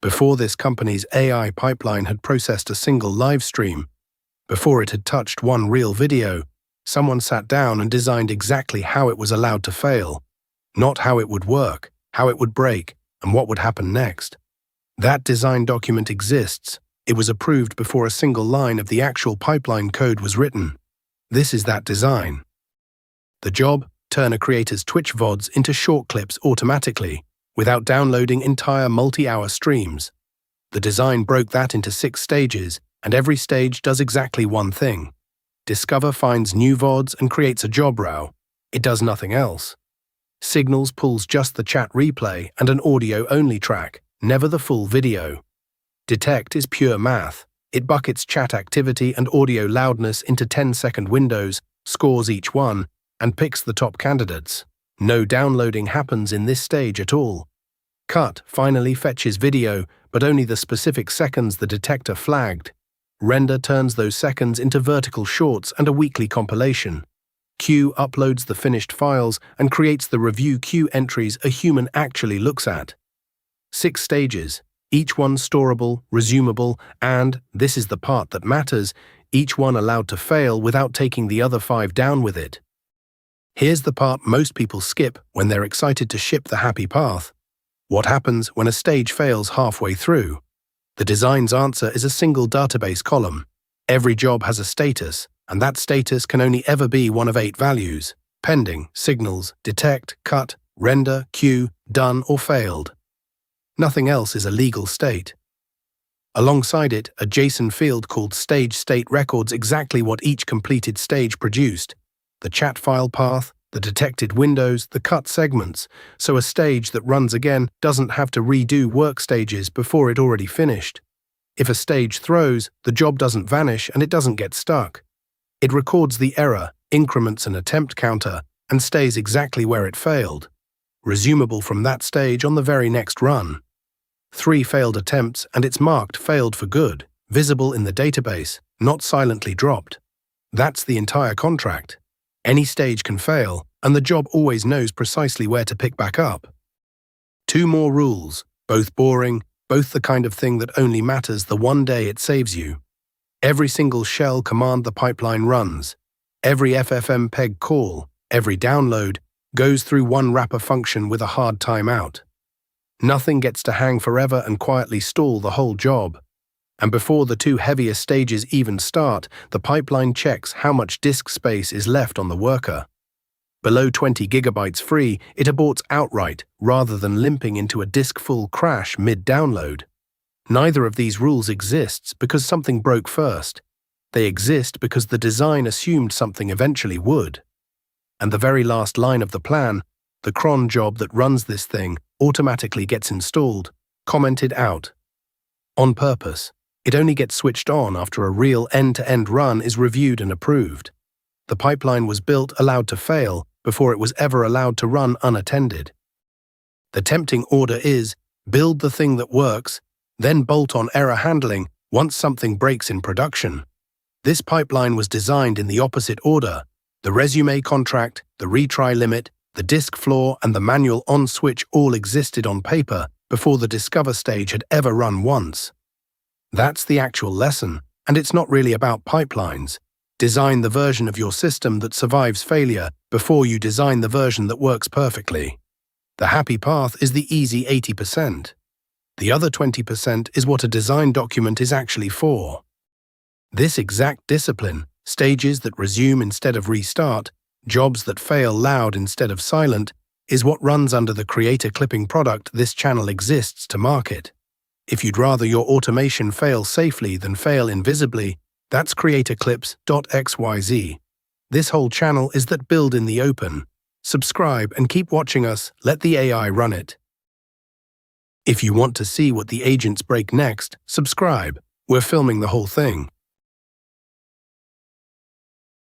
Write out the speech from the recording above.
Before this company's AI pipeline had processed a single live stream, before it had touched one real video, someone sat down and designed exactly how it was allowed to fail, not how it would work, how it would break, and what would happen next. That design document exists. It was approved before a single line of the actual pipeline code was written. This is that design. The job: turn a creator's Twitch VODs into short clips automatically, without downloading entire multi-hour streams. The design broke that into 6 stages, and every stage does exactly one thing. Discover finds new VODs and creates a job row. It does nothing else. Signals pulls just the chat replay and an audio-only track, never the full video. Detect is pure math. It buckets chat activity and audio loudness into 10-second windows, scores each one, and picks the top candidates. No downloading happens in this stage at all. Cut finally fetches video, but only the specific seconds the detector flagged. Render turns those seconds into vertical shorts and a weekly compilation. Q uploads the finished files and creates the review queue entries a human actually looks at. 6 stages, each one storable, resumable, and, this is the part that matters, each one allowed to fail without taking the other 5 down with it. Here's the part most people skip when they're excited to ship the happy path. What happens when a stage fails halfway through? The design's answer is a single database column. Every job has a status, and that status can only ever be one of 8 values: pending, signals, detect, cut, render, queue, done, or failed. Nothing else is a legal state. Alongside it, a JSON field called stage state records exactly what each completed stage produced: the chat file path, the detected windows, the cut segments, so a stage that runs again doesn't have to redo work stages before it already finished. If a stage throws, the job doesn't vanish and it doesn't get stuck. It records the error, increments an attempt counter, and stays exactly where it failed, resumable from that stage on the very next run. 3 failed attempts and it's marked failed for good, visible in the database, not silently dropped. That's the entire contract. Any stage can fail, and the job always knows precisely where to pick back up. 2 more rules, both boring, both the kind of thing that only matters the one day it saves you. Every single shell command the pipeline runs, every FFmpeg call, every download, goes through one wrapper function with a hard timeout. Nothing gets to hang forever and quietly stall the whole job. And before the 2 heaviest stages even start, the pipeline checks how much disk space is left on the worker. Below 20 gigabytes free, it aborts outright rather than limping into a disk-full crash mid-download. Neither of these rules exists because something broke first. They exist because the design assumed something eventually would. And the very last line of the plan, the cron job that runs this thing, automatically gets installed, commented out. On purpose. It only gets switched on after a real end-to-end run is reviewed and approved. The pipeline was built allowed to fail before it was ever allowed to run unattended. The tempting order is, build the thing that works, then bolt on error handling once something breaks in production. This pipeline was designed in the opposite order: the resume contract, the retry limit, the disk floor, and the manual on switch all existed on paper before the discover stage had ever run once. That's the actual lesson, and it's not really about pipelines. Design the version of your system that survives failure before you design the version that works perfectly. The happy path is the easy 80%. The other 20% is what a design document is actually for. This exact discipline, stages that resume instead of restart, jobs that fail loud instead of silent, is what runs under the creator clipping product this channel exists to market. If you'd rather your automation fail safely than fail invisibly, that's creatorclips.xyz. This whole channel is that build in the open. Subscribe and keep watching us, let the AI run it. If you want to see what the agents break next, subscribe. We're filming the whole thing.